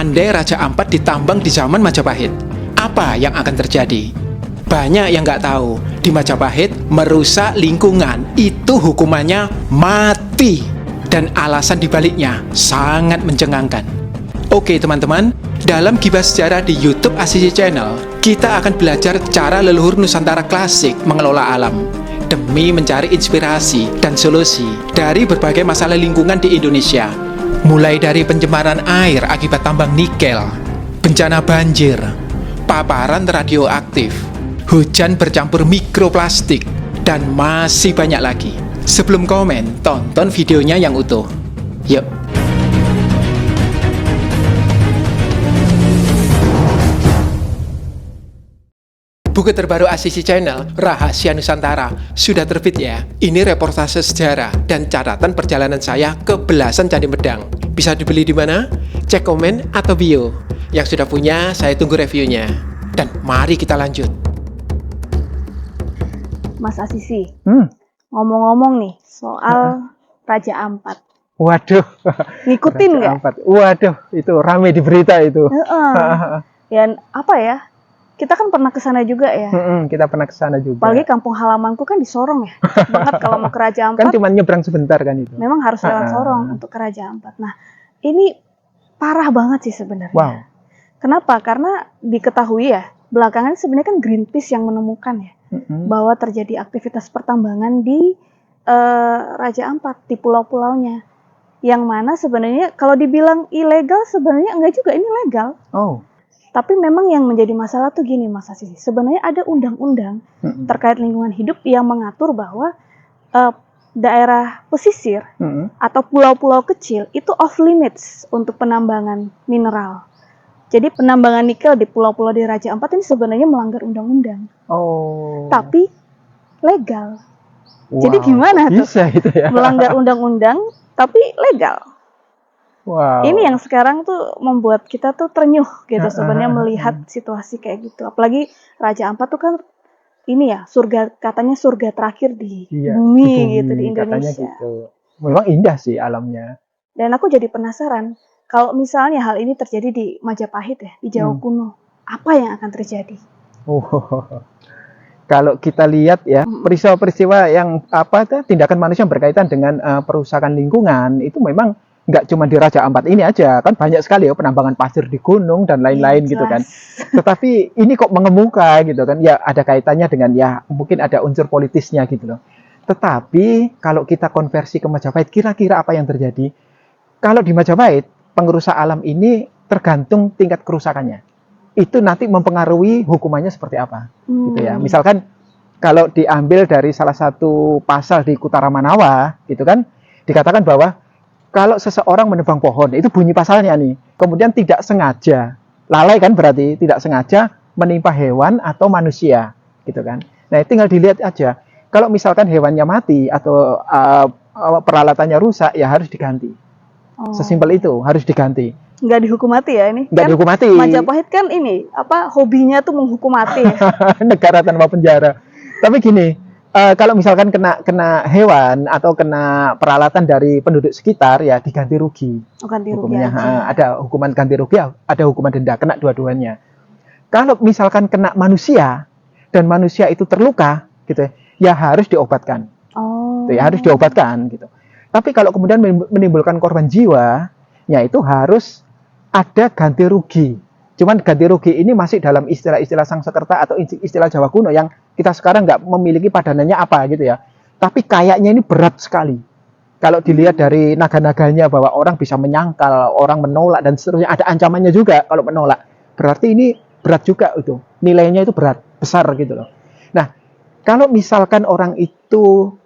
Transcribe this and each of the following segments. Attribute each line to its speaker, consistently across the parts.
Speaker 1: andai Raja Ampat ditambang di zaman Majapahit, apa yang akan terjadi? Banyak yang nggak tahu, di Majapahit merusak lingkungan itu hukumannya mati. Dan alasan dibaliknya sangat mencengangkan. Oke teman-teman, dalam Gibah Sejarah di YouTube ACC Channel, kita akan belajar cara leluhur Nusantara klasik mengelola alam demi mencari inspirasi dan solusi dari berbagai masalah lingkungan di Indonesia. Mulai dari pencemaran air akibat tambang nikel, bencana banjir, paparan radioaktif, hujan bercampur mikroplastik, dan masih banyak lagi. Sebelum komen, tonton videonya yang utuh. Yuk. Buku terbaru ACC Channel, Rahasia Nusantara, sudah terbit ya. Ini reportase sejarah dan catatan perjalanan saya ke belasan Candi Medang. Bisa dibeli di mana? Cek komen atau bio. Yang sudah punya, saya tunggu reviewnya. Dan mari kita lanjut.
Speaker 2: Mas Asisi, ngomong-ngomong nih soal Raja Ampat.
Speaker 3: Waduh,
Speaker 2: Ngikutin nggak?
Speaker 3: Waduh, itu rame di berita itu.
Speaker 2: Dan apa ya? Kita kan pernah ke sana juga ya.
Speaker 3: Kita pernah ke sana juga.
Speaker 2: Apalagi kampung halamanku kan di Sorong ya. Banget kalau mau ke Raja Ampat.
Speaker 3: Kan cuma nyebrang sebentar kan itu.
Speaker 2: Memang harus lewat Sorong untuk ke Raja Ampat. Nah, ini parah banget sih sebenarnya.
Speaker 3: Wow.
Speaker 2: Kenapa? Karena diketahui ya, belakangan sebenarnya kan Greenpeace yang menemukan ya bahwa terjadi aktivitas pertambangan di Raja Ampat, di pulau-pulaunya. Yang mana sebenarnya kalau dibilang ilegal, sebenarnya enggak juga, ini legal.
Speaker 3: Oh.
Speaker 2: Tapi memang yang menjadi masalah tuh gini Mas Asisi, sebenarnya ada undang-undang terkait lingkungan hidup yang mengatur bahwa daerah pesisir atau pulau-pulau kecil itu off limits untuk penambangan mineral. Jadi penambangan nikel di pulau-pulau di Raja Ampat ini sebenarnya melanggar undang-undang.
Speaker 3: Oh.
Speaker 2: Tapi legal.
Speaker 3: Wow.
Speaker 2: Jadi gimana tuh?
Speaker 3: Bisa itu ya.
Speaker 2: Melanggar undang-undang tapi legal.
Speaker 3: Wow.
Speaker 2: Ini yang sekarang tuh membuat kita tuh ternyuh gitu sebenarnya melihat situasi kayak gitu. Apalagi Raja Ampat tuh kan ini ya surga, katanya surga terakhir di bumi gitu di Indonesia.
Speaker 3: Gitu. Memang indah sih alamnya.
Speaker 2: Dan aku jadi penasaran kalau misalnya hal ini terjadi di Majapahit ya, di Jawa kuno, apa yang akan terjadi?
Speaker 3: Kalau kita lihat ya peristiwa-peristiwa yang tindakan manusia yang berkaitan dengan perusakan lingkungan itu memang nggak cuma di Raja Ampat ini aja, kan banyak sekali ya penambangan pasir di gunung dan lain-lain gitu kan. Tetapi ini kok mengemuka gitu kan, ya ada kaitannya dengan ya mungkin ada unsur politisnya gitu loh. Tetapi kalau kita konversi ke Majapahit, kira-kira apa yang terjadi? Kalau di Majapahit, pengerusak alam ini tergantung tingkat kerusakannya. Itu nanti mempengaruhi hukumannya seperti apa gitu ya. Misalkan kalau diambil dari salah satu pasal di Kutara Manawa gitu kan, dikatakan bahwa kalau seseorang menebang pohon, itu bunyi pasalnya nih, kemudian tidak sengaja, lalai kan berarti tidak sengaja menimpa hewan atau manusia, gitu kan. Nah, tinggal dilihat aja. Kalau misalkan hewannya mati atau peralatannya rusak, ya harus diganti. Sesimpel itu, harus diganti.
Speaker 2: Nggak dihukum mati ya ini?
Speaker 3: Nggak dihukum mati.
Speaker 2: Majapahit kan ini, hobinya tuh menghukum mati.
Speaker 3: Negara tanpa penjara. Tapi gini, kalau misalkan kena hewan atau kena peralatan dari penduduk sekitar ya diganti rugi.
Speaker 2: Ganti rugi
Speaker 3: hukumnya
Speaker 2: aja.
Speaker 3: Ada hukuman ganti rugi, ada hukuman denda, kena dua-duanya. Kalau misalkan kena manusia dan manusia itu terluka gitu ya harus diobatkan. Gitu, ya harus diobatkan gitu. Tapi kalau kemudian menimbulkan korban jiwa, ya itu harus ada ganti rugi. Cuman ganti rugi ini masih dalam istilah-istilah Sangsekerta atau istilah Jawa kuno yang kita sekarang nggak memiliki padanannya apa gitu ya. Tapi kayaknya ini berat sekali. Kalau dilihat dari naga-naganya bahwa orang bisa menyangkal, orang menolak dan seterusnya, ada ancamannya juga kalau menolak. Berarti ini berat juga itu. Nilainya itu berat, besar gitu loh. Nah, kalau misalkan orang itu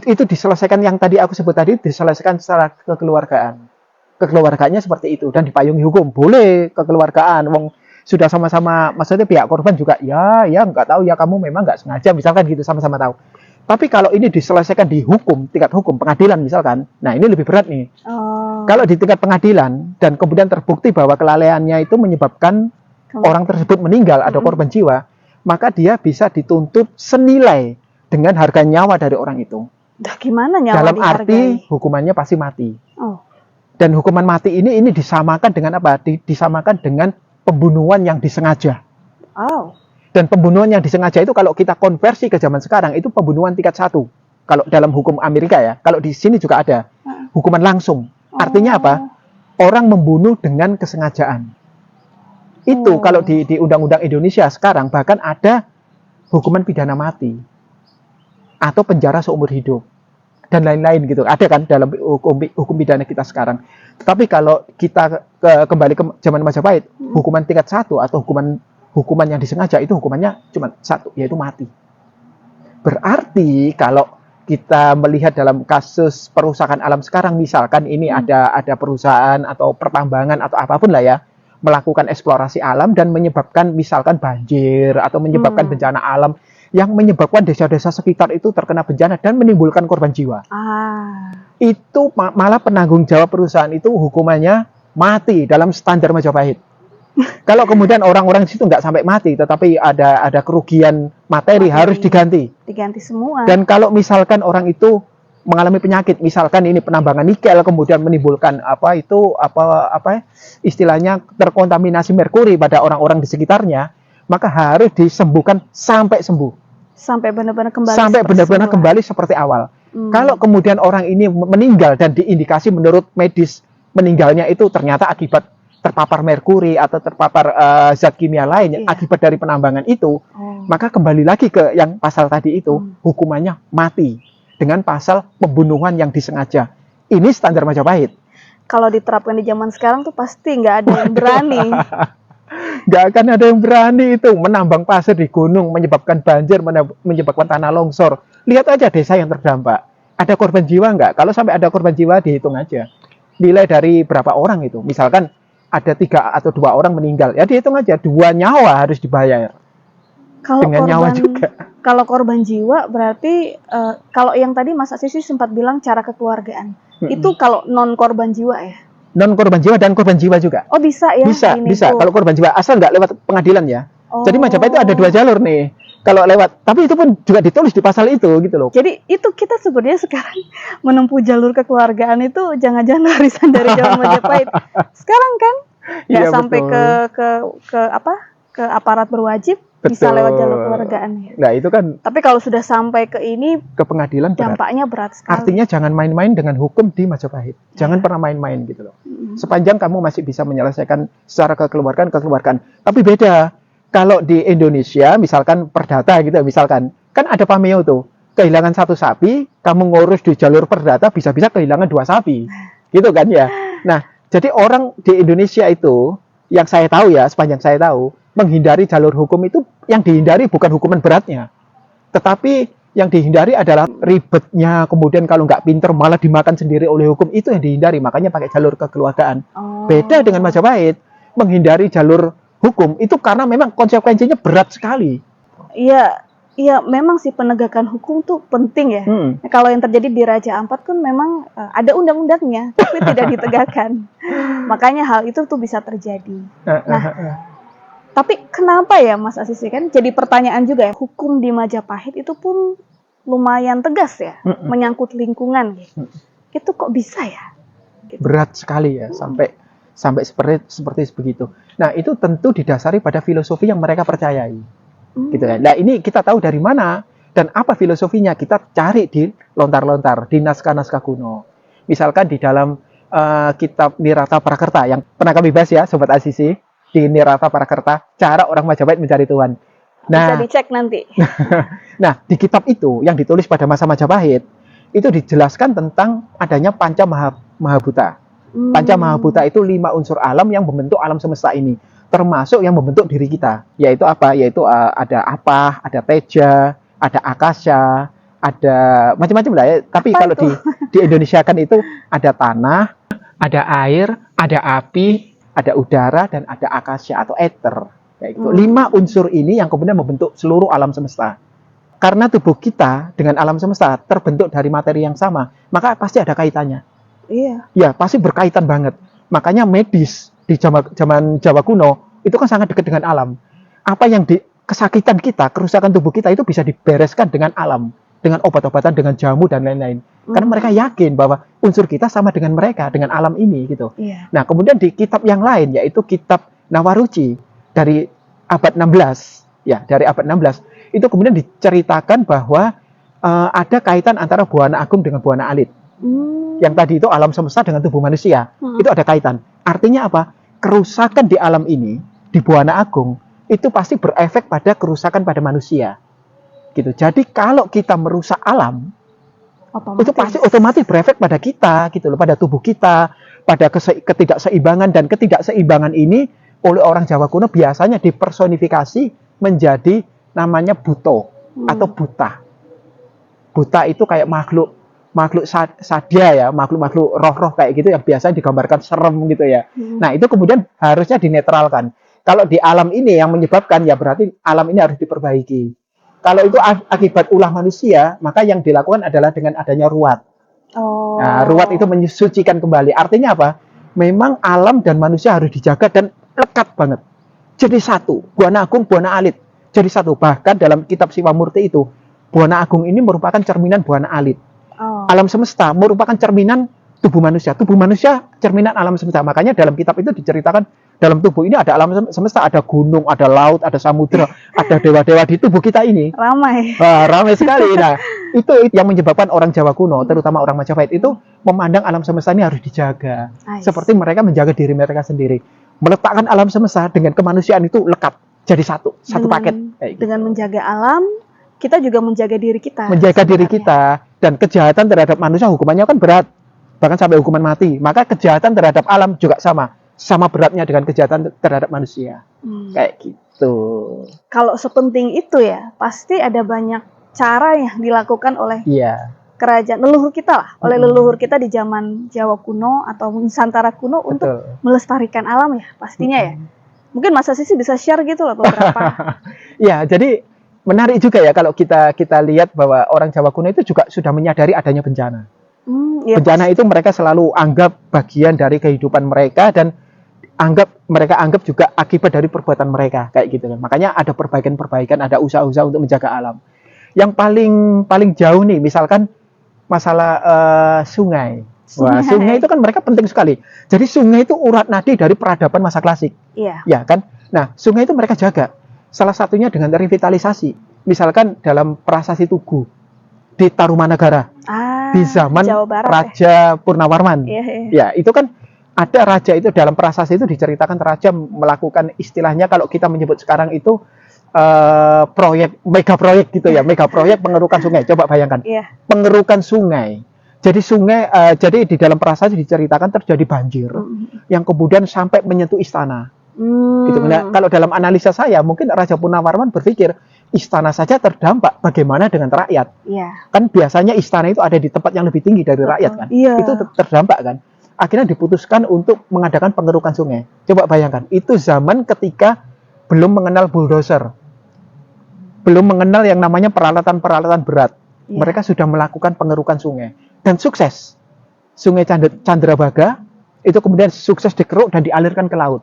Speaker 3: diselesaikan yang tadi aku sebut tadi, diselesaikan secara kekeluargaan. Kekeluargaannya seperti itu dan dipayungi hukum, boleh kekeluargaan, wong sudah sama-sama, maksudnya pihak korban juga ya nggak tahu ya kamu memang nggak sengaja misalkan gitu, sama-sama tahu. Tapi kalau ini diselesaikan di hukum, tingkat hukum pengadilan misalkan, nah ini lebih berat nih. Kalau di tingkat pengadilan dan kemudian terbukti bahwa kelalaiannya itu menyebabkan orang tersebut meninggal atau korban jiwa, maka dia bisa dituntut senilai dengan harga nyawa dari orang itu.
Speaker 2: Dah gimana nyawa
Speaker 3: dalam
Speaker 2: dihargai?
Speaker 3: arti hukumannya pasti mati. Dan hukuman mati ini disamakan dengan apa? Disamakan dengan pembunuhan yang disengaja.
Speaker 2: Oh.
Speaker 3: Dan pembunuhan yang disengaja itu kalau kita konversi ke zaman sekarang itu pembunuhan tingkat 1. Kalau dalam hukum Amerika ya, kalau di sini juga ada hukuman langsung. Artinya apa? Orang membunuh dengan kesengajaan. Itu kalau di undang-undang Indonesia sekarang bahkan ada hukuman pidana mati atau penjara seumur hidup dan lain-lain gitu. Ada kan dalam hukum pidana kita sekarang. Tetapi kalau kita kembali ke zaman Majapahit, hukuman tingkat 1 atau hukuman yang disengaja itu hukumannya cuma 1, yaitu mati. Berarti kalau kita melihat dalam kasus perusakan alam sekarang, misalkan ini ada perusahaan atau pertambangan atau apapun lah ya, melakukan eksplorasi alam dan menyebabkan misalkan banjir atau menyebabkan bencana alam yang menyebabkan desa-desa sekitar itu terkena bencana dan menimbulkan korban jiwa. Itu malah penanggung jawab perusahaan itu hukumannya mati dalam standar Majapahit. Kalau kemudian orang-orang di situ nggak sampai mati, tetapi ada kerugian materi harus diganti.
Speaker 2: Diganti semua.
Speaker 3: Dan kalau misalkan orang itu mengalami penyakit, misalkan ini penambangan nikel kemudian menimbulkan istilahnya terkontaminasi merkuri pada orang-orang di sekitarnya, maka harus disembuhkan sampai sembuh.
Speaker 2: Sampai benar-benar kembali.
Speaker 3: Sampai benar-benar kembali seperti awal. Kalau kemudian orang ini meninggal dan diindikasi menurut medis meninggalnya itu ternyata akibat terpapar merkuri atau terpapar zat kimia lain akibat dari penambangan itu, maka kembali lagi ke yang pasal tadi itu, hukumannya mati dengan pasal pembunuhan yang disengaja. Ini standar Majapahit.
Speaker 2: Kalau diterapkan di zaman sekarang tuh pasti nggak ada yang berani.
Speaker 3: Nggak akan ada yang berani itu menambang pasir di gunung, menyebabkan banjir, menyebabkan tanah longsor. Lihat aja desa yang terdampak. Ada korban jiwa nggak? Kalau sampai ada korban jiwa dihitung aja. Nilai dari berapa orang itu? Misalkan ada 3 atau 2 orang meninggal, ya dihitung aja 2 nyawa harus dibayar.
Speaker 2: Kalau
Speaker 3: dengan nyawa juga.
Speaker 2: Kalau korban jiwa berarti kalau yang tadi Mas Asisi sempat bilang cara kekeluargaan, itu kalau non korban jiwa ya?
Speaker 3: Non korban jiwa dan korban jiwa juga.
Speaker 2: Oh bisa ya?
Speaker 3: Bisa. Kalau korban jiwa asal nggak lewat pengadilan ya. Jadi Majapahit itu ada 2 jalur nih. Kalau lewat, tapi itu pun juga ditulis di pasal itu gitu loh.
Speaker 2: Jadi itu kita sebenarnya sekarang menempuh jalur kekeluargaan itu jangan-jangan warisan dari zaman Majapahit. Sekarang kan nggak sampai ke aparat berwajib, bisa lewat jalur kekeluargaan.
Speaker 3: Nah itu kan.
Speaker 2: Tapi kalau sudah sampai ke ini,
Speaker 3: ke pengadilan
Speaker 2: dampaknya berat sekali.
Speaker 3: Artinya jangan main-main dengan hukum di Majapahit. Jangan pernah main-main gitu loh. Sepanjang kamu masih bisa menyelesaikan secara kekeluargaan. Tapi beda. Kalau di Indonesia, misalkan perdata gitu, misalkan kan ada pameo tuh, kehilangan 1 sapi, kamu ngurus di jalur perdata bisa-bisa kehilangan 2 sapi, gitu kan ya. Nah, jadi orang di Indonesia itu, yang saya tahu ya, sepanjang saya tahu, menghindari jalur hukum itu, yang dihindari bukan hukuman beratnya, tetapi yang dihindari adalah ribetnya, kemudian kalau nggak pinter malah dimakan sendiri oleh hukum, itu yang dihindari, makanya pakai jalur kekeluargaan. Beda dengan Majapahit, menghindari jalur hukum itu karena memang konsekuensinya berat sekali.
Speaker 2: Iya, memang sih penegakan hukum tuh penting ya. Kalau yang terjadi di Raja Ampat kan memang ada undang-undangnya, tapi tidak ditegakkan. Makanya hal itu tuh bisa terjadi. Tapi kenapa ya Mas Asisi, kan jadi pertanyaan juga ya, hukum di Majapahit itu pun lumayan tegas ya, menyangkut lingkungan. Itu kok bisa ya?
Speaker 3: Berat sekali ya, sampai seperti begitu. Nah, itu tentu didasari pada filosofi yang mereka percayai. Gitu kan. Nah, ini kita tahu dari mana dan apa filosofinya, kita cari di lontar-lontar, di naskah-naskah kuno. Misalkan di dalam kitab Nirata Prakerta yang pernah kami bahas ya, Sobat Asisi, di Nirata Prakerta, cara orang Majapahit mencari Tuhan. Nah,
Speaker 2: bisa dicek nanti.
Speaker 3: Nah, di kitab itu yang ditulis pada masa Majapahit, itu dijelaskan tentang adanya Panca Mahabhuta. Panca Mahabhuta itu 5 unsur alam yang membentuk alam semesta ini, termasuk yang membentuk diri kita. Yaitu apa? Yaitu ada apa, ada teja, ada akasya, ada macam-macam lah ya. Tapi apa kalau di Indonesia kan itu ada tanah, ada air, ada api, ada udara, dan ada akasya atau ether. Yaitu 5 unsur ini yang kemudian membentuk seluruh alam semesta. Karena tubuh kita dengan alam semesta terbentuk dari materi yang sama, maka pasti ada kaitannya.
Speaker 2: Iya.
Speaker 3: Ya, pasti berkaitan banget. Makanya medis di zaman Jawa kuno itu kan sangat dekat dengan alam. Apa yang kesakitan kita, kerusakan tubuh kita itu bisa dibereskan dengan alam, dengan obat-obatan, dengan jamu dan lain-lain. Karena mereka yakin bahwa unsur kita sama dengan mereka, dengan alam ini gitu.
Speaker 2: Iya.
Speaker 3: Nah, kemudian di kitab yang lain, yaitu kitab Nawaruci dari abad 16, ya, dari abad 16, itu kemudian diceritakan bahwa ada kaitan antara Buana Agung dengan Buana Alit. Yang tadi itu alam semesta dengan tubuh manusia, itu ada kaitan. Artinya apa? Kerusakan di alam ini, di Buana Agung, itu pasti berefek pada kerusakan pada manusia. Gitu. Jadi kalau kita merusak alam, itu pasti otomatis berefek pada kita, gitu loh, pada tubuh kita, pada ketidakseimbangan, dan ketidakseimbangan ini oleh orang Jawa kuno biasanya dipersonifikasi menjadi namanya buto atau buta. Buta itu kayak makhluk sadya ya, makhluk roh-roh kayak gitu yang biasanya digambarkan serem gitu ya. Nah, itu kemudian harusnya dinetralkan. Kalau di alam ini yang menyebabkan, ya berarti alam ini harus diperbaiki. Kalau itu akibat ulah manusia, maka yang dilakukan adalah dengan adanya ruat. Nah, ruat itu mensucikan kembali. Artinya apa? Memang alam dan manusia harus dijaga dan lekat banget. Jadi satu, Buana Agung, Buana Alit. Jadi satu. Bahkan dalam kitab Siwamurti itu, Buana Agung ini merupakan cerminan Buana Alit. Alam semesta merupakan cerminan tubuh manusia. Tubuh manusia cerminan alam semesta. Makanya dalam kitab itu diceritakan dalam tubuh ini ada alam semesta, ada gunung, ada laut, ada samudera, ada dewa-dewa di tubuh kita ini.
Speaker 2: Ramai.
Speaker 3: Ramai sekali. Nah, itu yang menyebabkan orang Jawa kuno, terutama orang Majapahit itu memandang alam semesta ini harus dijaga. Seperti mereka menjaga diri mereka sendiri. Meletakkan alam semesta dengan kemanusiaan itu lekat. Jadi satu paket.
Speaker 2: Dengan menjaga alam, kita juga menjaga diri kita.
Speaker 3: Menjaga diri kita. Dan kejahatan terhadap manusia hukumannya kan berat. Bahkan sampai hukuman mati. Maka kejahatan terhadap alam juga sama beratnya dengan kejahatan terhadap manusia. Kayak gitu.
Speaker 2: Kalau sepenting itu ya, pasti ada banyak cara yang dilakukan oleh kerajaan leluhur kita lah, oleh leluhur kita di zaman Jawa kuno atau Nusantara kuno untuk melestarikan alam ya, pastinya ya. Mungkin Mas Sisi bisa share gitu loh beberapa.
Speaker 3: Ya, jadi menarik juga ya kalau kita lihat bahwa orang Jawa kuno itu juga sudah menyadari adanya bencana. Bencana itu mereka selalu anggap bagian dari kehidupan mereka dan mereka anggap juga akibat dari perbuatan mereka kayak gitu kan. Makanya ada perbaikan-perbaikan, ada usaha-usaha untuk menjaga alam. Yang paling jauh nih, misalkan masalah sungai. Wah, sungai itu kan mereka penting sekali. Jadi sungai itu urat nadi dari peradaban masa klasik.
Speaker 2: Iya.
Speaker 3: Ya kan? Nah, sungai itu mereka jaga. Salah satunya dengan revitalisasi. Misalkan dalam Prasasti Tugu di Tarumanagara. Di zaman Raja Purnawarman. Ya, itu kan ada raja itu dalam prasasti itu diceritakan raja melakukan istilahnya kalau kita menyebut sekarang itu mega proyek gitu ya, mega proyek pengerukan sungai. Coba bayangkan, pengerukan sungai. Jadi jadi di dalam prasasti diceritakan terjadi banjir yang kemudian sampai menyentuh istana. Gitu. Nah, kalau dalam analisa saya, mungkin Raja Purnawarman berpikir istana saja terdampak, bagaimana dengan rakyat? Kan biasanya istana itu ada di tempat yang lebih tinggi dari rakyat kan? Itu terdampak kan? Akhirnya diputuskan untuk mengadakan pengerukan sungai. Coba bayangkan, itu zaman ketika belum mengenal bulldozer, belum mengenal yang namanya peralatan-peralatan berat. Mereka sudah melakukan pengerukan sungai dan sukses. Sungai Candrabaga itu kemudian sukses dikeruk dan dialirkan ke laut.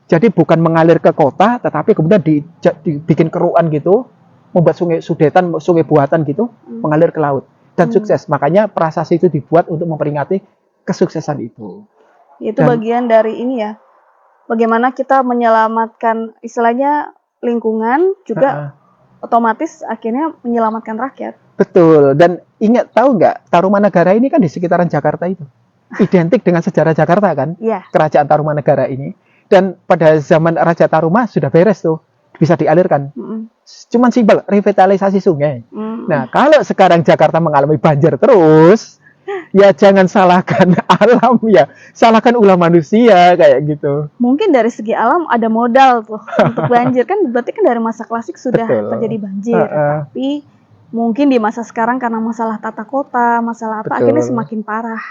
Speaker 3: Jadi bukan mengalir ke kota, tetapi kemudian dibikin kerukan gitu, membuat sungai sudetan, sungai buatan gitu, mengalir ke laut dan sukses. Makanya prasasti itu dibuat untuk memperingati kesuksesan itu.
Speaker 2: Itu bagian dari ini ya. Bagaimana kita menyelamatkan istilahnya lingkungan juga otomatis akhirnya menyelamatkan rakyat.
Speaker 3: Betul. Dan ingat, tahu nggak, Tarumanagara ini kan di sekitaran Jakarta itu. Identik dengan sejarah Jakarta kan? Kerajaan Tarumanagara ini. Dan pada zaman Raja Taruma sudah beres tuh. Bisa dialirkan. Cuman simpel, revitalisasi sungai. Nah, kalau sekarang Jakarta mengalami banjir terus, ya jangan salahkan alam ya, salahkan ulah manusia kayak gitu.
Speaker 2: Mungkin dari segi alam ada modal tuh untuk banjir kan, berarti kan dari masa klasik sudah terjadi banjir. Tapi mungkin di masa sekarang karena masalah tata kota, masalah apa, akhirnya semakin parah.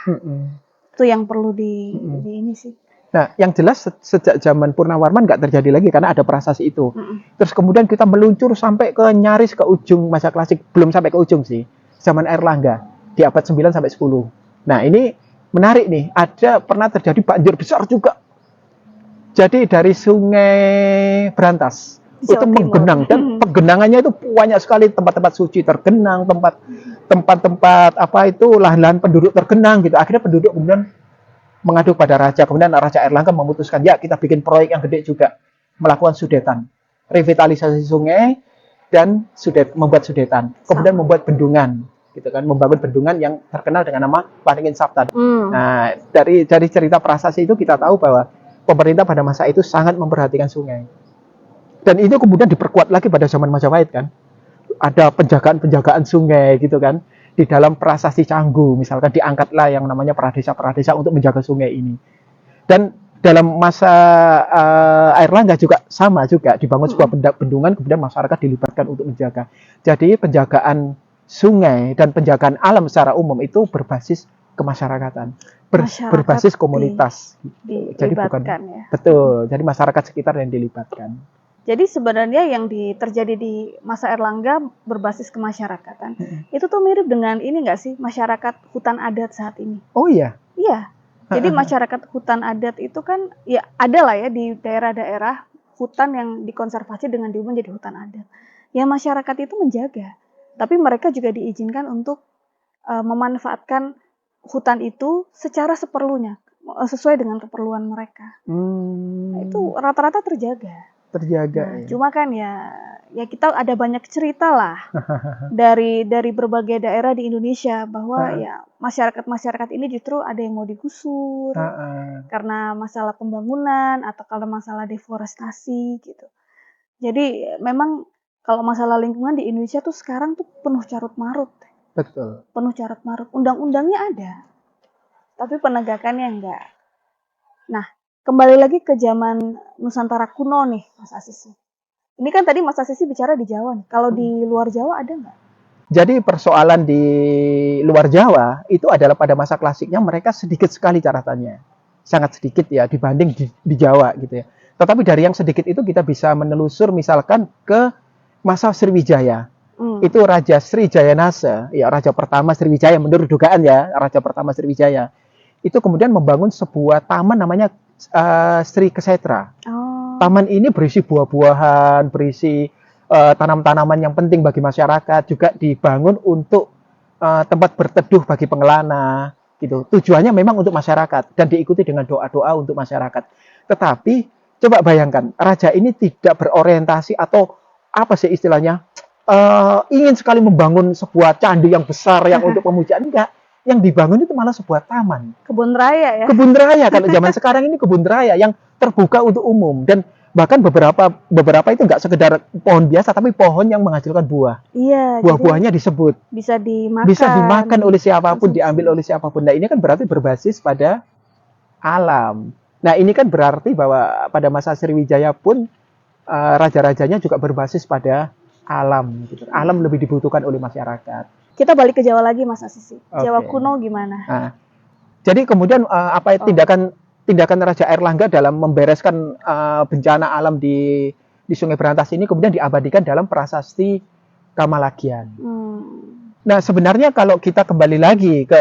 Speaker 2: Itu yang perlu di ini sih.
Speaker 3: Nah, yang jelas sejak zaman Purnawarman nggak terjadi lagi karena ada prasasti itu. Terus kemudian kita meluncur sampai ke nyaris ke ujung masa klasik, belum sampai ke ujung sih, zaman Airlangga di abad 9 sampai 10. Nah, ini menarik nih, pernah terjadi banjir besar juga. Jadi dari Sungai Berantas itu menggenang dan penggenangannya itu banyak sekali tempat-tempat suci tergenang, tempat tempat-tempat lahan-lahan penduduk tergenang gitu. Akhirnya penduduk kemudian mengadu pada raja. Kemudian Raja Airlangga memutuskan, ya kita bikin proyek yang gede juga, melakukan sudetan, revitalisasi sungai dan membuat sudetan. Kemudian membuat bendungan, gitu kan, membangun bendungan yang terkenal dengan nama Paningin Sapta. Nah, dari cerita prasasti itu kita tahu bahwa pemerintah pada masa itu sangat memperhatikan sungai. Dan itu kemudian diperkuat lagi pada zaman Majapahit kan. Ada penjagaan sungai gitu kan. Di dalam prasasti Canggu misalkan diangkatlah yang namanya pradesa-pradesa untuk menjaga sungai ini. Dan dalam masa Airlangga juga sama juga dibangun sebuah bendungan, kemudian masyarakat dilibatkan untuk menjaga. Jadi penjagaan sungai dan penjagaan alam secara umum itu berbasis kemasyarakatan, berbasis komunitas. Jadi bukan ya. Betul. Jadi masyarakat sekitar yang dilibatkan.
Speaker 2: Jadi sebenarnya yang terjadi di masa Airlangga berbasis kemasyarakatan. Itu tuh mirip dengan ini nggak sih, masyarakat hutan adat saat ini?
Speaker 3: Oh iya?
Speaker 2: Iya. Jadi masyarakat hutan adat itu kan, ya ada lah ya di daerah-daerah hutan yang dikonservasi dengan diubah menjadi hutan adat. Ya masyarakat itu menjaga. Tapi mereka juga diizinkan untuk memanfaatkan hutan itu secara seperlunya, sesuai dengan keperluan mereka. Itu rata-rata terjaga. Nah, cuma kan ya kita ada banyak cerita lah dari berbagai daerah di Indonesia bahwa ya masyarakat ini justru ada yang mau digusur karena masalah pembangunan atau kalau masalah deforestasi gitu. Jadi memang kalau masalah lingkungan di Indonesia tuh sekarang tuh penuh carut marut.
Speaker 3: Betul.
Speaker 2: Penuh carut marut. Undang-undangnya ada, tapi penegakannya enggak. Nah, kembali lagi ke zaman Nusantara kuno nih, Mas Asisi. Ini kan tadi Mas Asisi bicara di Jawa nih. Kalau di luar Jawa ada nggak?
Speaker 3: Jadi persoalan di luar Jawa itu adalah pada masa klasiknya mereka sedikit sekali catatannya. Sangat sedikit ya dibanding di Jawa gitu ya. Tetapi dari yang sedikit itu kita bisa menelusur misalkan ke masa Sriwijaya. Itu Raja Srijayanasa, ya raja pertama Sriwijaya menurut dugaan ya, raja pertama Sriwijaya. Itu kemudian membangun sebuah taman namanya Sri Kesetra. Taman ini berisi buah-buahan, berisi tanam-tanaman yang penting bagi masyarakat, juga dibangun untuk tempat berteduh bagi pengelana, gitu. Tujuannya memang untuk masyarakat dan diikuti dengan doa-doa untuk masyarakat. Tetapi coba bayangkan, raja ini tidak berorientasi atau apa sih istilahnya, ingin sekali membangun sebuah candi yang besar yang untuk pemujaan, enggak. Yang dibangun itu malah sebuah taman.
Speaker 2: Kebun raya ya?
Speaker 3: Kebun raya, kalau zaman sekarang ini kebun raya yang terbuka untuk umum. Dan bahkan beberapa itu nggak sekedar pohon biasa, tapi pohon yang menghasilkan buah.
Speaker 2: Iya.
Speaker 3: Buah-buahnya disebut.
Speaker 2: Bisa dimakan.
Speaker 3: Bisa dimakan oleh siapapun, diambil oleh siapapun. Nah ini kan berarti berbasis pada alam. Nah ini kan berarti bahwa pada masa Sriwijaya pun raja-rajanya juga berbasis pada alam. Gitu. Alam lebih dibutuhkan oleh masyarakat.
Speaker 2: Kita balik ke Jawa lagi, Mas Asisi. Jawa kuno gimana?
Speaker 3: Nah, jadi kemudian tindakan Raja Airlangga dalam membereskan bencana alam di Sungai Berantas ini kemudian diabadikan dalam prasasti Kamalagian. Nah, sebenarnya kalau kita kembali lagi ke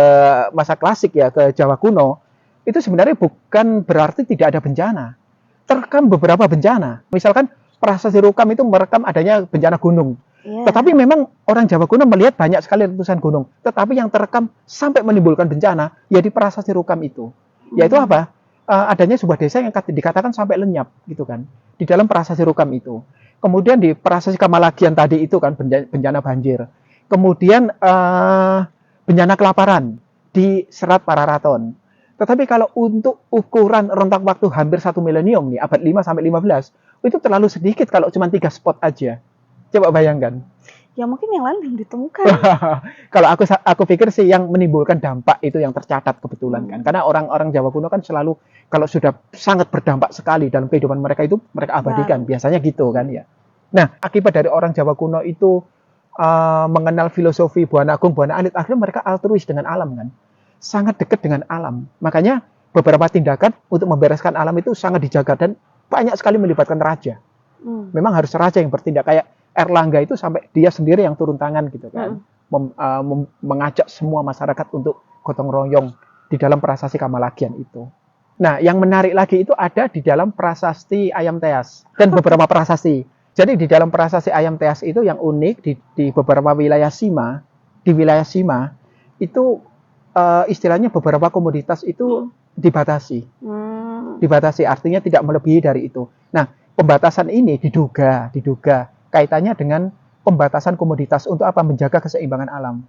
Speaker 3: masa klasik ya, ke Jawa kuno, itu sebenarnya bukan berarti tidak ada bencana. Terekam beberapa bencana. Misalkan prasasti Rukam itu merekam adanya bencana gunung. Tetapi memang orang Jawa kuno melihat banyak sekali letusan gunung. Tetapi yang terekam sampai menimbulkan bencana, ya di prasasti Rukam itu. Yaitu apa? Adanya sebuah desa yang dikatakan sampai lenyap, gitu kan. Di dalam prasasti Rukam itu. Kemudian di prasasti Kamalagian tadi itu kan, bencana banjir. Kemudian bencana kelaparan di Serat Pararaton. Tetapi kalau untuk ukuran rentang waktu hampir 1 milenium nih, abad 5 sampai 15, itu terlalu sedikit kalau cuma 3 spot aja. Coba bayangkan.
Speaker 2: Ya mungkin yang lain belum ditemukan.
Speaker 3: Kalau aku pikir sih yang menimbulkan dampak itu yang tercatat kebetulan kan. Karena orang-orang Jawa kuno kan selalu kalau sudah sangat berdampak sekali dalam kehidupan mereka itu mereka abadikan. Biasanya gitu kan ya. Nah, akibat dari orang Jawa kuno itu mengenal filosofi Buana Agung, Buana Alit, akhirnya mereka altruis dengan alam kan. Sangat dekat dengan alam. Makanya beberapa tindakan untuk membereskan alam itu sangat dijaga dan banyak sekali melibatkan raja. Memang harus raja yang bertindak. Kayak Airlangga itu sampai dia sendiri yang turun tangan gitu kan. Mengajak semua masyarakat untuk gotong royong di dalam prasasti Kamalagian itu. Nah, yang menarik lagi itu ada di dalam prasasti Ayam Teas dan beberapa prasasti. Jadi di dalam prasasti Ayam Teas itu yang unik di beberapa wilayah Sima di wilayah Sima itu istilahnya beberapa komoditas itu dibatasi. Dibatasi artinya tidak melebihi dari itu. Nah, pembatasan ini diduga kaitannya dengan pembatasan komoditas untuk apa? Menjaga keseimbangan alam.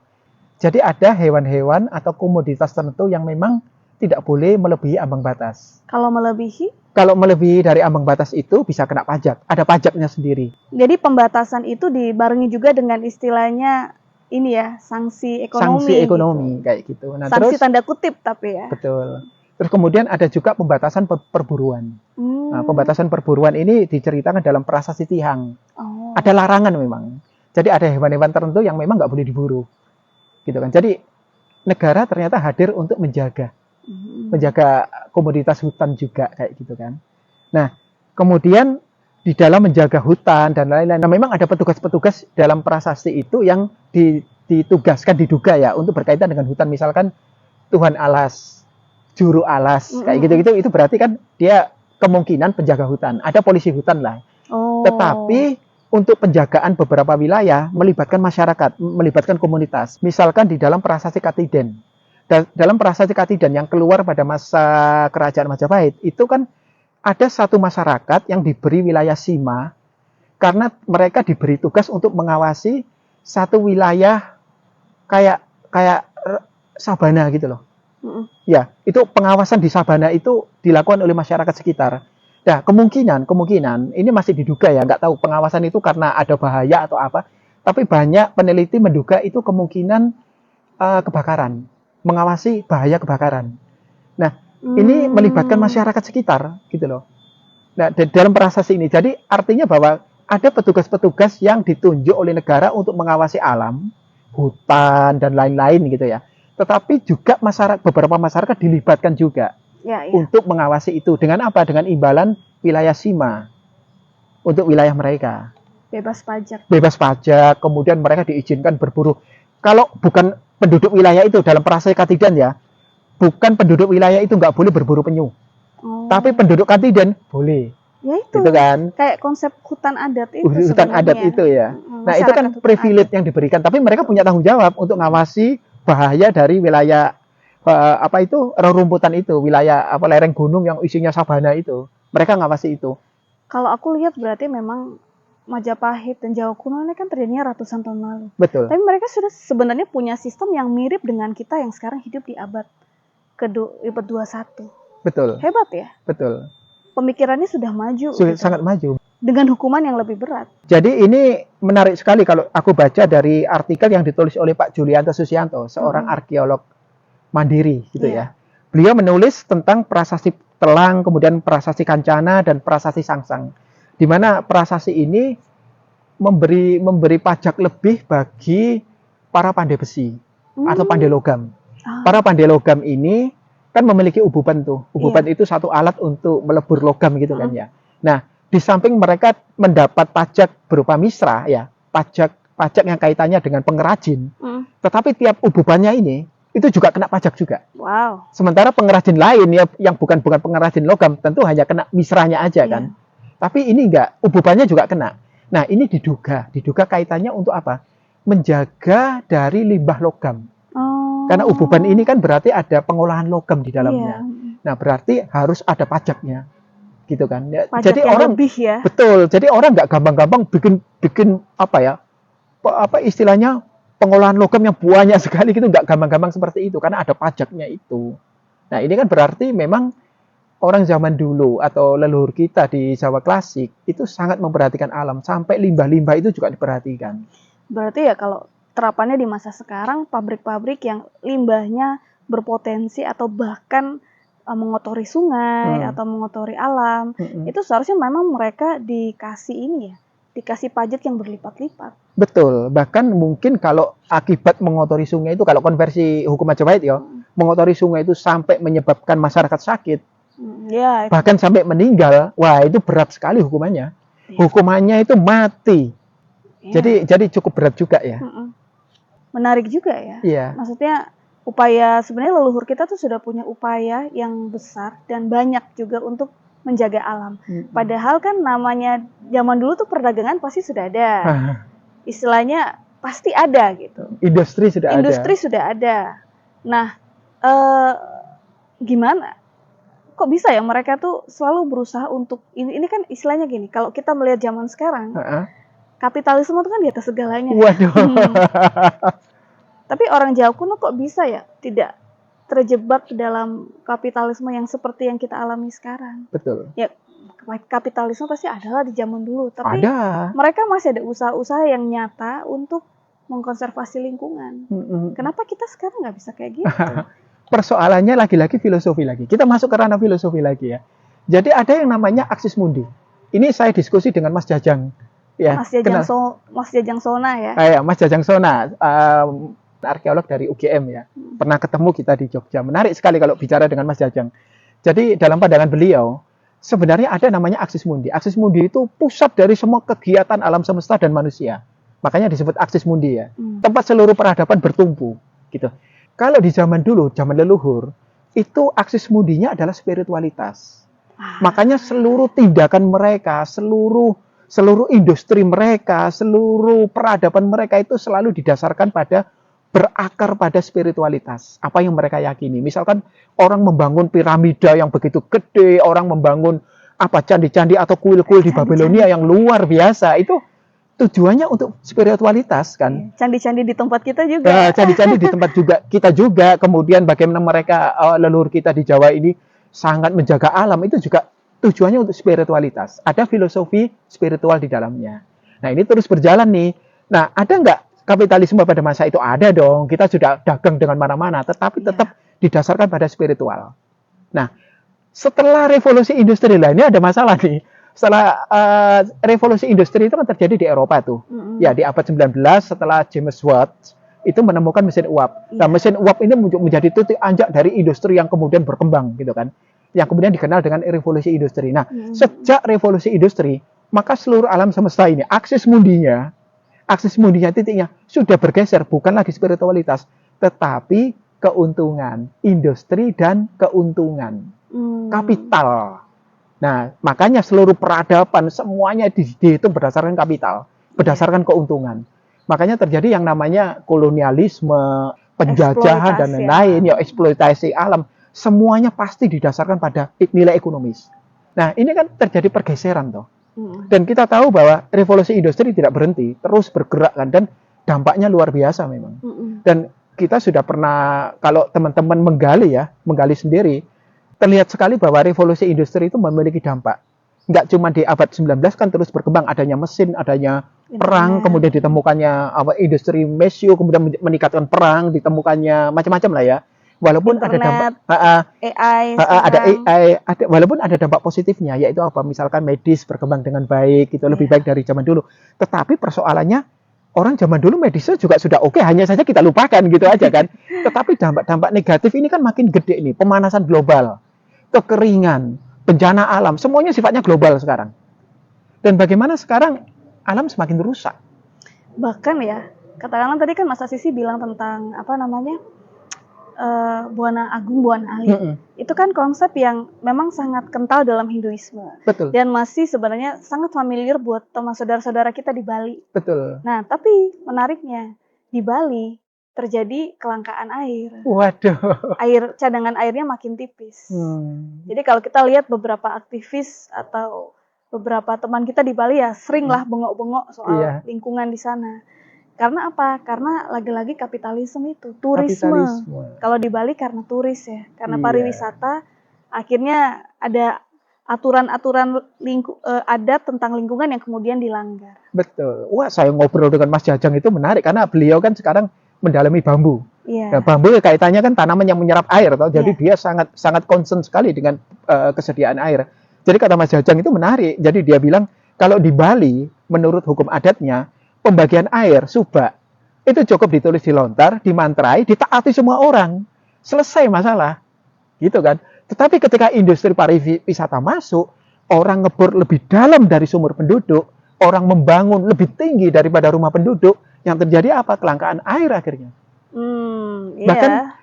Speaker 3: Jadi ada hewan-hewan atau komoditas tertentu yang memang tidak boleh melebihi ambang batas.
Speaker 2: Kalau melebihi?
Speaker 3: Kalau melebihi dari ambang batas itu bisa kena pajak. Ada pajaknya sendiri.
Speaker 2: Jadi pembatasan itu dibarengi juga dengan istilahnya ini ya, sanksi ekonomi.
Speaker 3: Sanksi ekonomi
Speaker 2: gitu.
Speaker 3: Kayak gitu. Nah,
Speaker 2: sanksi
Speaker 3: terus,
Speaker 2: tanda kutip tapi ya.
Speaker 3: Betul. Terus kemudian ada juga pembatasan perburuan. Nah, pembatasan perburuan ini diceritakan dalam Prasasti Tihang. Ada larangan memang. Jadi ada hewan-hewan tertentu yang memang nggak boleh diburu. Gitu kan. Jadi negara ternyata hadir untuk menjaga komoditas hutan juga kayak gitu kan. Nah, kemudian di dalam menjaga hutan dan lain-lain. Nah, memang ada petugas-petugas dalam prasasti itu yang ditugaskan, diduga ya, untuk berkaitan dengan hutan. Misalkan Tuhan alas, juru alas, kayak gitu-gitu. Itu berarti kan dia kemungkinan penjaga hutan. Ada polisi hutan lah. Tetapi untuk penjagaan beberapa wilayah melibatkan masyarakat, melibatkan komunitas. Misalkan di dalam Prasasti Katiden. Dalam Prasasti Katiden yang keluar pada masa Kerajaan Majapahit, itu kan ada satu masyarakat yang diberi wilayah Sima karena mereka diberi tugas untuk mengawasi satu wilayah kayak sabana gitu loh. Ya, itu pengawasan di sabana itu dilakukan oleh masyarakat sekitar. Nah, kemungkinan ini masih diduga ya, nggak tahu pengawasan itu karena ada bahaya atau apa. Tapi banyak peneliti menduga itu kemungkinan kebakaran, mengawasi bahaya kebakaran. Nah, ini melibatkan masyarakat sekitar, gitu loh. Nah, dalam prasasti ini, jadi artinya bahwa ada petugas-petugas yang ditunjuk oleh negara untuk mengawasi alam, hutan dan lain-lain gitu ya. Tetapi juga beberapa masyarakat dilibatkan juga. Untuk mengawasi itu. Dengan apa? Dengan imbalan wilayah Sima untuk wilayah mereka.
Speaker 2: Bebas pajak. Bebas
Speaker 3: pajak, kemudian mereka diizinkan berburu. Kalau bukan penduduk wilayah itu, dalam Prasasti Katiden ya, bukan penduduk wilayah itu nggak boleh berburu penyu. Tapi penduduk Katiden boleh.
Speaker 2: Ya itu.
Speaker 3: Gitu kan?
Speaker 2: Kayak konsep hutan adat itu.
Speaker 3: Hutan adat itu ya. Nah, itu kan privilege yang diberikan. Tapi mereka punya tanggung jawab untuk ngawasi bahaya dari wilayah rerumputan itu, wilayah lereng gunung yang isinya sabana itu. Mereka ngawasi itu.
Speaker 2: Kalau aku lihat berarti memang Majapahit dan Jawa kuno ini kan terjadinya ratusan tahun lalu.
Speaker 3: Betul.
Speaker 2: Tapi mereka sudah sebenarnya punya sistem yang mirip dengan kita yang sekarang hidup di abad ke-21.
Speaker 3: Betul.
Speaker 2: Hebat ya?
Speaker 3: Betul.
Speaker 2: Pemikirannya sudah maju.
Speaker 3: Sangat maju.
Speaker 2: Dengan hukuman yang lebih berat.
Speaker 3: Jadi ini menarik sekali kalau aku baca dari artikel yang ditulis oleh Pak Julianto Susianto, seorang arkeolog mandiri gitu ya. Beliau menulis tentang prasasti Telang, kemudian prasasti Kancana dan prasasti Sangsang. Di mana prasasti ini memberi pajak lebih bagi para pandai besi atau pandai logam. Para pandai logam ini kan memiliki ububan tuh. Ububan itu satu alat untuk melebur logam gitu kan ya. Nah, di samping mereka mendapat pajak berupa misra ya, pajak yang kaitannya dengan pengrajin. Tetapi tiap ububannya ini itu juga kena pajak juga.
Speaker 2: Wow.
Speaker 3: Sementara pengrajin lain ya yang bukan pengrajin logam tentu hanya kena misranya aja kan. Tapi ini enggak, ububannya juga kena. Nah, ini diduga kaitannya untuk apa? Menjaga dari limbah logam. Karena ububan ini kan berarti ada pengolahan logam di dalamnya. Nah, berarti harus ada pajaknya. Gitu kan. Ya,
Speaker 2: pajak
Speaker 3: jadi
Speaker 2: yang
Speaker 3: orang
Speaker 2: lebih ya.
Speaker 3: Betul. Jadi orang nggak gampang-gampang bikin istilahnya pengolahan logam yang banyak sekali gitu, nggak gampang-gampang seperti itu karena ada pajaknya itu. Nah, ini kan berarti memang orang zaman dulu atau leluhur kita di Jawa klasik itu sangat memperhatikan alam, sampai limbah-limbah itu juga diperhatikan.
Speaker 2: Berarti ya kalau terapannya di masa sekarang, pabrik-pabrik yang limbahnya berpotensi atau bahkan mengotori sungai atau mengotori alam, itu seharusnya memang mereka dikasih pajak yang berlipat-lipat. Betul,
Speaker 3: bahkan mungkin kalau akibat mengotori sungai itu, kalau konversi hukum Majapahit ya, mengotori sungai itu sampai menyebabkan masyarakat sakit, bahkan sampai meninggal, wah itu berat sekali hukumannya. Hukumannya itu mati. Jadi cukup berat juga ya.
Speaker 2: Menarik juga ya. Maksudnya sebenarnya leluhur kita tuh sudah punya upaya yang besar dan banyak juga untuk menjaga alam. Padahal kan namanya zaman dulu tuh perdagangan pasti sudah ada. Istilahnya pasti ada gitu.
Speaker 3: Industri sudah
Speaker 2: Industri
Speaker 3: ada.
Speaker 2: sudah ada. Nah, gimana? Kok bisa ya mereka tuh selalu berusaha untuk ini kan istilahnya gini. Kalau kita melihat zaman sekarang, kapitalisme itu kan di atas segalanya.
Speaker 3: Waduh.
Speaker 2: Tapi orang Jawa kuno kok bisa ya tidak terjebak dalam kapitalisme yang seperti yang kita alami sekarang?
Speaker 3: Betul.
Speaker 2: Ya, kapitalisme pasti adalah di zaman dulu, tapi
Speaker 3: Ada.
Speaker 2: mereka masih ada usaha-usaha yang nyata untuk mengkonservasi lingkungan. Kenapa kita sekarang nggak bisa kayak gitu?
Speaker 3: Persoalannya lagi-lagi filosofi lagi. Kita masuk ke ranah filosofi lagi ya. Jadi ada yang namanya aksis mundi. Ini saya diskusi dengan Mas Jajang. Ya,
Speaker 2: Mas Jajang Sona ya.
Speaker 3: Mas Jajang Sona, arkeolog dari UGM ya. Pernah ketemu kita di Jogja. Menarik sekali kalau bicara dengan Mas Jajang. Jadi dalam pandangan beliau, sebenarnya ada namanya aksis mundi. Aksis mundi itu pusat dari semua kegiatan alam semesta dan manusia. Makanya disebut aksis mundi ya. Tempat seluruh peradaban bertumpu gitu. Kalau di zaman dulu, zaman leluhur, itu aksis mundinya adalah spiritualitas. Makanya seluruh tindakan mereka, seluruh industri mereka, seluruh peradaban mereka itu selalu didasarkan pada berakar pada spiritualitas. Apa yang mereka yakini. Misalkan orang membangun piramida yang begitu gede, orang membangun candi-candi atau kuil-kuil di Babilonia yang luar biasa, itu tujuannya untuk spiritualitas kan.
Speaker 2: Candi-candi di tempat kita juga.
Speaker 3: Candi-candi di tempat juga kita juga. Kemudian bagaimana mereka leluhur kita di Jawa ini sangat menjaga alam, itu juga tujuannya untuk spiritualitas. Ada filosofi spiritual di dalamnya. Nah, ini terus berjalan nih. Nah, ada nggak kapitalisme pada masa itu? Ada dong. Kita sudah dagang dengan mana-mana, tetapi tetap didasarkan pada spiritual. Nah, setelah revolusi industri lainnya ada masalah nih. Setelah revolusi industri itu kan terjadi di Eropa tuh. Ya, di abad 19 setelah James Watt itu menemukan mesin uap. Nah, mesin uap ini menjadi titik anjak dari industri yang kemudian berkembang gitu kan. Yang kemudian dikenal dengan revolusi industri. Nah, sejak revolusi industri, maka seluruh alam semesta ini aksis mundinya titiknya sudah bergeser, bukan lagi spiritualitas, tetapi keuntungan, industri dan keuntungan, kapital. Nah, makanya seluruh peradaban semuanya dihitung berdasarkan kapital, berdasarkan keuntungan. Makanya terjadi yang namanya kolonialisme, penjajahan dan lain-lain, ya eksploitasi alam. Semuanya pasti didasarkan pada nilai ekonomis. Nah, ini kan terjadi pergeseran toh. Dan kita tahu bahwa revolusi industri tidak berhenti, terus bergerak kan, dan dampaknya luar biasa memang. Dan kita sudah pernah, kalau teman-teman menggali sendiri, terlihat sekali bahwa revolusi industri itu memiliki dampak. Nggak cuma di abad 19 kan terus berkembang, adanya mesin, adanya perang, kemudian ditemukannya industri mesio, kemudian meningkatkan perang, ditemukannya macam-macam lah ya. Walaupun ada dampak AI, walaupun ada dampak positifnya, yaitu apa? Misalkan medis berkembang dengan baik, itu lebih baik dari zaman dulu. Tetapi persoalannya orang zaman dulu medisnya juga sudah oke, hanya saja kita lupakan gitu aja kan. Tetapi dampak-dampak negatif ini kan makin gede nih, pemanasan global, kekeringan, bencana alam, semuanya sifatnya global sekarang. Dan bagaimana sekarang alam semakin rusak.
Speaker 2: Bahkan ya, katakanlah tadi kan Mas Asisi bilang tentang Buana Agung, Buana Ali. Itu kan konsep yang memang sangat kental dalam Hinduisme.
Speaker 3: Betul.
Speaker 2: Dan masih sebenarnya sangat familiar buat teman saudara-saudara kita di Bali.
Speaker 3: Betul.
Speaker 2: Nah, tapi menariknya di Bali terjadi kelangkaan air.
Speaker 3: Waduh.
Speaker 2: Cadangan airnya makin tipis. Jadi kalau kita lihat beberapa aktivis atau beberapa teman kita di Bali ya seringlah bengok-bengok soal lingkungan di sana. Karena apa? Karena lagi-lagi kapitalisme itu, turisme. Kalau di Bali karena turis ya, karena pariwisata, akhirnya ada aturan-aturan adat tentang lingkungan yang kemudian dilanggar.
Speaker 3: Betul. Wah, saya ngobrol dengan Mas Jajang itu menarik karena beliau kan sekarang mendalami bambu. Nah, bambu kaitannya kan tanaman yang menyerap air, toh. Jadi dia sangat concern sekali dengan kesediaan air. Jadi kata Mas Jajang itu menarik. Jadi dia bilang kalau di Bali menurut hukum adatnya pembagian air subak itu cukup ditulis di lontar, dimantrai, ditaati semua orang, selesai masalah, gitu kan. Tetapi ketika industri pariwisata masuk, orang ngebor lebih dalam dari sumur penduduk, orang membangun lebih tinggi daripada rumah penduduk, yang terjadi apa? Kelangkaan air akhirnya.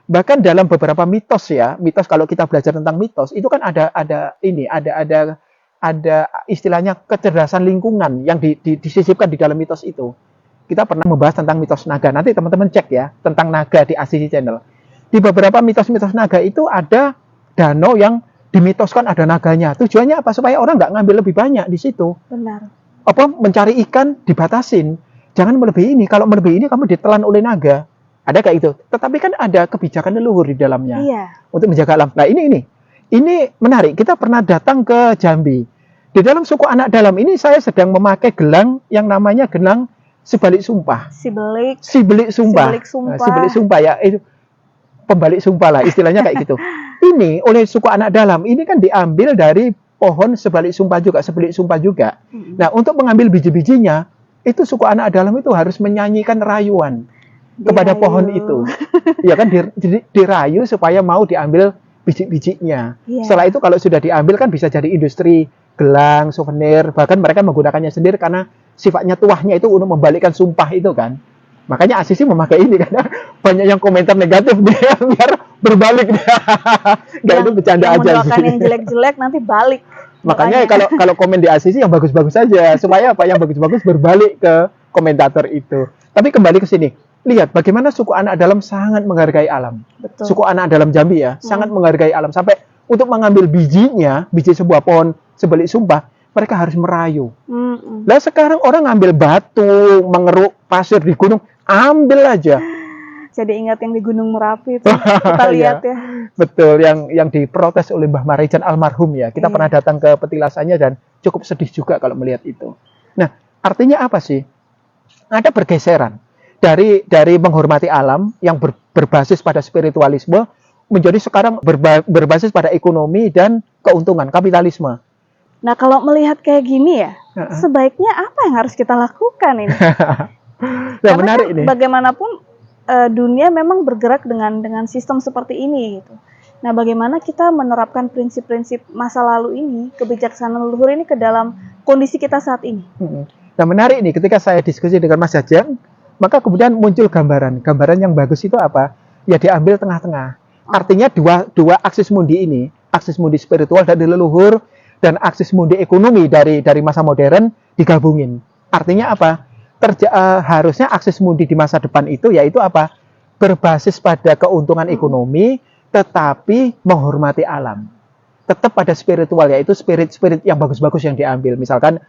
Speaker 3: Bahkan dalam beberapa mitos ya, mitos kalau kita belajar tentang mitos itu kan ada istilahnya kecerdasan lingkungan yang disisipkan di dalam mitos itu. kita pernah membahas tentang mitos naga. Nanti teman-teman cek ya tentang naga di ACC Channel. Di beberapa mitos-mitos naga itu ada danau yang dimitoskan ada naganya. Tujuannya apa? Supaya orang nggak ngambil lebih banyak di situ.
Speaker 2: Benar.
Speaker 3: Apa mencari ikan dibatasin. Jangan melebihi ini. Kalau melebihi ini kamu ditelan oleh naga. Ada kayak itu. Tetapi kan ada kebijakan leluhur di dalamnya.
Speaker 2: Iya.
Speaker 3: Untuk menjaga alam. Nah ini menarik. Kita pernah datang ke Jambi. Di dalam suku anak dalam ini saya sedang memakai gelang yang namanya gelang Sibalik Sumpah.
Speaker 2: Sibelik
Speaker 3: Sumpah.
Speaker 2: Sumpah.
Speaker 3: Nah, Sibalik Sumpah ya. Itu pembalik sumpah lah istilahnya kayak gitu. Ini oleh suku anak dalam ini kan diambil dari pohon Sibalik Sumpah juga. Nah, untuk mengambil biji-bijinya itu suku anak dalam itu harus menyanyikan rayuan kepada pohon itu. Ya kan dirayu supaya mau diambil biji-bijinya.
Speaker 2: Yeah.
Speaker 3: Setelah itu kalau sudah diambil kan bisa jadi industri gelang, souvenir, bahkan mereka menggunakannya sendiri karena sifatnya tuahnya itu untuk membalikkan sumpah itu kan. Makanya ACC memakai ini karena banyak yang komentar negatif dia biar berbalik dia. Nggak, itu bercanda aja
Speaker 2: sih. Yang jelek-jelek nanti balik.
Speaker 3: Makanya kalau komen di ACC yang bagus-bagus saja supaya apa yang bagus-bagus berbalik ke komentator itu. Tapi kembali ke sini. Lihat bagaimana suku anak dalam sangat menghargai alam.
Speaker 2: Betul.
Speaker 3: Suku anak dalam Jambi ya, sangat menghargai alam sampai untuk mengambil bijinya, biji sebuah pohon Sibalik Sumpah, mereka harus merayu. Nah sekarang orang ngambil batu, mengeruk pasir di gunung, ambil aja.
Speaker 2: Jadi ingat yang di Gunung Merapi itu kita lihat ya.
Speaker 3: Betul, yang diprotes oleh Mbah Marijan almarhum ya. Kita pernah datang ke petilasannya dan cukup sedih juga kalau melihat itu. Nah, artinya apa sih? Ada pergeseran dari menghormati alam yang berbasis pada spiritualisme menjadi sekarang berbasis pada ekonomi dan keuntungan kapitalisme.
Speaker 2: Nah, kalau melihat kayak gini ya, sebaiknya apa yang harus kita lakukan ini?
Speaker 3: Nah, menarik ini.
Speaker 2: Bagaimanapun dunia memang bergerak dengan sistem seperti ini gitu. Nah, bagaimana kita menerapkan prinsip-prinsip masa lalu ini, kebijaksanaan leluhur ini ke dalam kondisi kita saat ini?
Speaker 3: Nah, menarik nih ketika saya diskusi dengan Mas Jajang, maka kemudian muncul gambaran yang bagus itu apa? Ya diambil tengah-tengah. Artinya dua aksis mundi ini, aksis mundi spiritual dari leluhur dan aksis mundi ekonomi dari masa modern digabungin. Artinya apa? Harusnya aksis mundi di masa depan itu yaitu apa? Berbasis pada keuntungan ekonomi tetapi menghormati alam. Tetap pada spiritual, yaitu spirit yang bagus-bagus yang diambil. Misalkan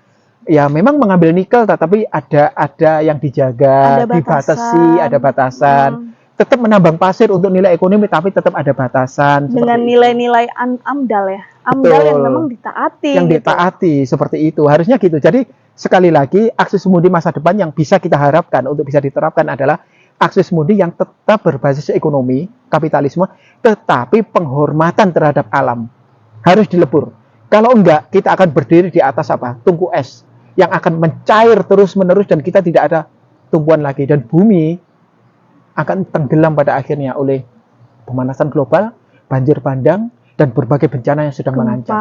Speaker 3: ya memang mengambil nikel tetapi ada yang dijaga, dibatasi, ada batasan. Tetap menambang pasir untuk nilai ekonomi tapi tetap ada batasan.
Speaker 2: Dengan nilai-nilai amdal ya. Amdal yang memang ditaati.
Speaker 3: Yang ditaati seperti itu. Harusnya gitu. Jadi sekali lagi akses mundi masa depan yang bisa kita harapkan untuk bisa diterapkan adalah akses mundi yang tetap berbasis ekonomi, kapitalisme, tetapi penghormatan terhadap alam harus dilebur. Kalau enggak, kita akan berdiri di atas apa? Tungku es yang akan mencair terus-menerus dan kita tidak ada tumpuan lagi. Dan bumi akan tenggelam pada akhirnya oleh pemanasan global, banjir bandang, dan berbagai bencana yang sedang mengancam.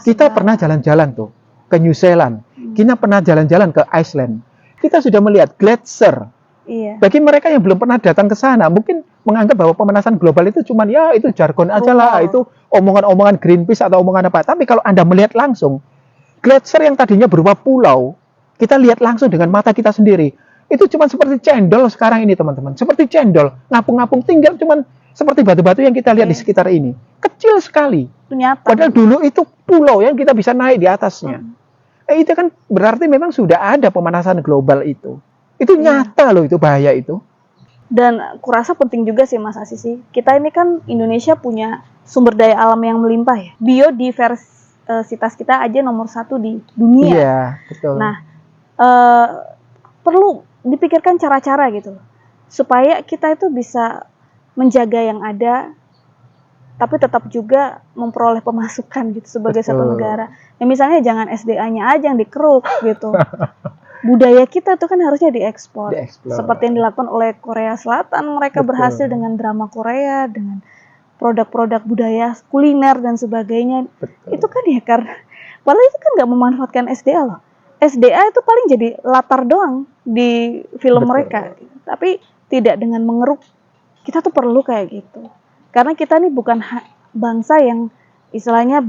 Speaker 3: Kita pernah jalan-jalan tuh ke New Zealand. Kita pernah jalan-jalan ke Iceland. Kita sudah melihat glacier.
Speaker 2: Iya.
Speaker 3: Bagi mereka yang belum pernah datang ke sana, mungkin menganggap bahwa pemanasan global itu cuman ya itu jargon aja lah, itu omongan-omongan Greenpeace atau omongan apa. Tapi kalau Anda melihat langsung, glacier yang tadinya berupa pulau, kita lihat langsung dengan mata kita sendiri. Itu cuma seperti cendol sekarang ini teman-teman. Seperti cendol, ngapung-ngapung tinggal cuman seperti batu-batu yang kita lihat di sekitar ini. Kecil sekali.
Speaker 2: Nyata.
Speaker 3: Padahal dulu itu pulau yang kita bisa naik di atasnya. Itu kan berarti memang sudah ada pemanasan global itu. Itu nyata loh, itu bahaya itu.
Speaker 2: Dan kurasa penting juga sih Mas Asisi. Kita ini kan Indonesia punya sumber daya alam yang melimpah ya. Biodiversitas kita aja nomor 1 di dunia.
Speaker 3: Iya, betul.
Speaker 2: Nah, perlu dipikirkan cara-cara gitu supaya kita itu bisa menjaga yang ada tapi tetap juga memperoleh pemasukan gitu sebagai satu negara. Ya misalnya jangan SDA-nya aja yang dikeruk gitu. Budaya kita itu kan harusnya diekspor. Seperti yang dilakukan oleh Korea Selatan, mereka berhasil dengan drama Korea, dengan produk-produk budaya kuliner dan sebagainya. Itu kan ya karena padahal itu kan nggak memanfaatkan SDA loh. SDA itu paling jadi latar doang di film mereka, tapi tidak dengan mengeruk. Kita tuh perlu kayak gitu, karena kita nih bukan bangsa yang istilahnya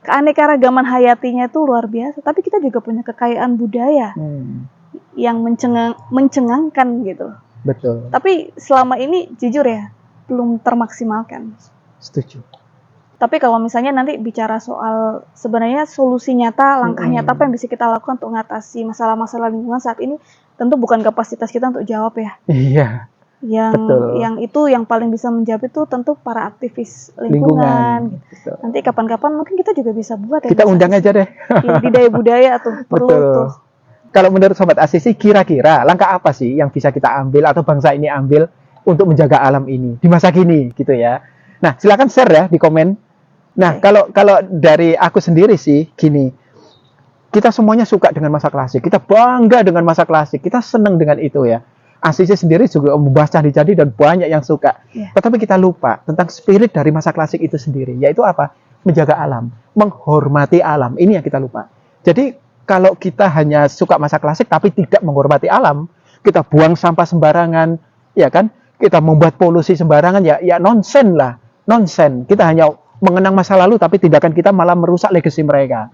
Speaker 2: keanekaragaman hayatinya itu luar biasa, tapi kita juga punya kekayaan budaya. yang mencengangkan gitu.
Speaker 3: Betul.
Speaker 2: Tapi selama ini jujur ya belum termaksimalkan.
Speaker 3: Setuju.
Speaker 2: Tapi kalau misalnya nanti bicara soal sebenarnya solusi nyata, langkah nyata apa yang bisa kita lakukan untuk mengatasi masalah-masalah lingkungan saat ini, tentu bukan kapasitas kita untuk jawab ya.
Speaker 3: Iya. Betul.
Speaker 2: Yang itu yang paling bisa menjawab itu tentu para aktivis lingkungan. Gitu. Nanti kapan-kapan mungkin kita juga bisa buat ya.
Speaker 3: Kita undang aja deh.
Speaker 2: Di daya budaya tuh perlu tuh.
Speaker 3: Kalau menurut Sobat Asisi, kira-kira langkah apa sih yang bisa kita ambil atau bangsa ini ambil untuk menjaga alam ini di masa kini gitu ya. Nah, silakan share ya di komen. Nah, kalau dari aku sendiri sih gini. Kita semuanya suka dengan masa klasik. Kita bangga dengan masa klasik. Kita senang dengan itu ya. Asisi sendiri juga membahas candi-candi dan banyak yang suka. Tetapi kita lupa tentang spirit dari masa klasik itu sendiri, yaitu apa? Menjaga alam, menghormati alam. Ini yang kita lupa. Jadi kalau kita hanya suka masa klasik tapi tidak menghormati alam, kita buang sampah sembarangan, ya kan? Kita membuat polusi sembarangan, ya nonsen lah, nonsen. Kita hanya mengenang masa lalu tapi tindakan kita malah merusak legasi mereka.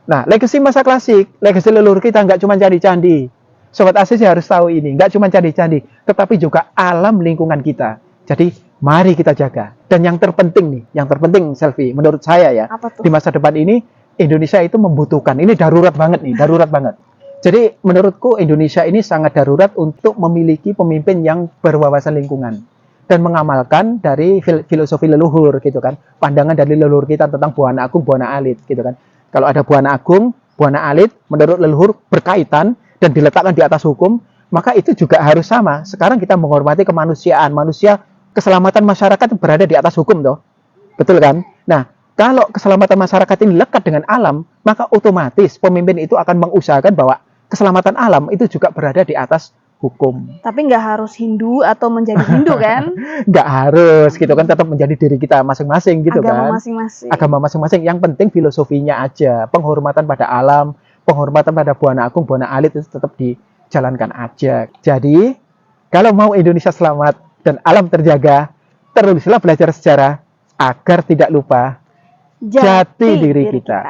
Speaker 3: Nah, legasi masa klasik, legasi leluhur kita nggak cuma candi-candi. Sobat Asisi harus tahu ini, nggak cuma candi-candi, tetapi juga alam lingkungan kita. Jadi, mari kita jaga. Dan yang terpenting Selvi, menurut saya ya, di masa depan ini, Indonesia itu membutuhkan, ini darurat banget nih, darurat banget. Jadi, menurutku Indonesia ini sangat darurat untuk memiliki pemimpin yang berwawasan lingkungan. Dan mengamalkan dari filosofi leluhur, gitu kan. Pandangan dari leluhur kita tentang Buana Agung, Buana Alit, gitu kan. Kalau ada Buana Agung, Buana Alit, menurut leluhur berkaitan, dan diletakkan di atas hukum, maka itu juga harus sama. Sekarang kita menghormati kemanusiaan. Manusia, keselamatan masyarakat berada di atas hukum, toh. Betul kan? Nah, kalau keselamatan masyarakat ini lekat dengan alam, maka otomatis pemimpin itu akan mengusahakan bahwa keselamatan alam itu juga berada di atas hukum.
Speaker 2: Tapi nggak harus Hindu atau menjadi Hindu kan?
Speaker 3: Nggak harus, gitu kan. Tetap menjadi diri kita masing-masing, gitu
Speaker 2: Agama
Speaker 3: kan.
Speaker 2: masing-masing.
Speaker 3: Agama masing-masing. Yang penting filosofinya aja. Penghormatan pada alam, penghormatan pada Buana Agung, Buana Alit itu tetap dijalankan aja. Jadi, kalau mau Indonesia selamat dan alam terjaga, teruslah belajar sejarah agar tidak lupa jati diri kita.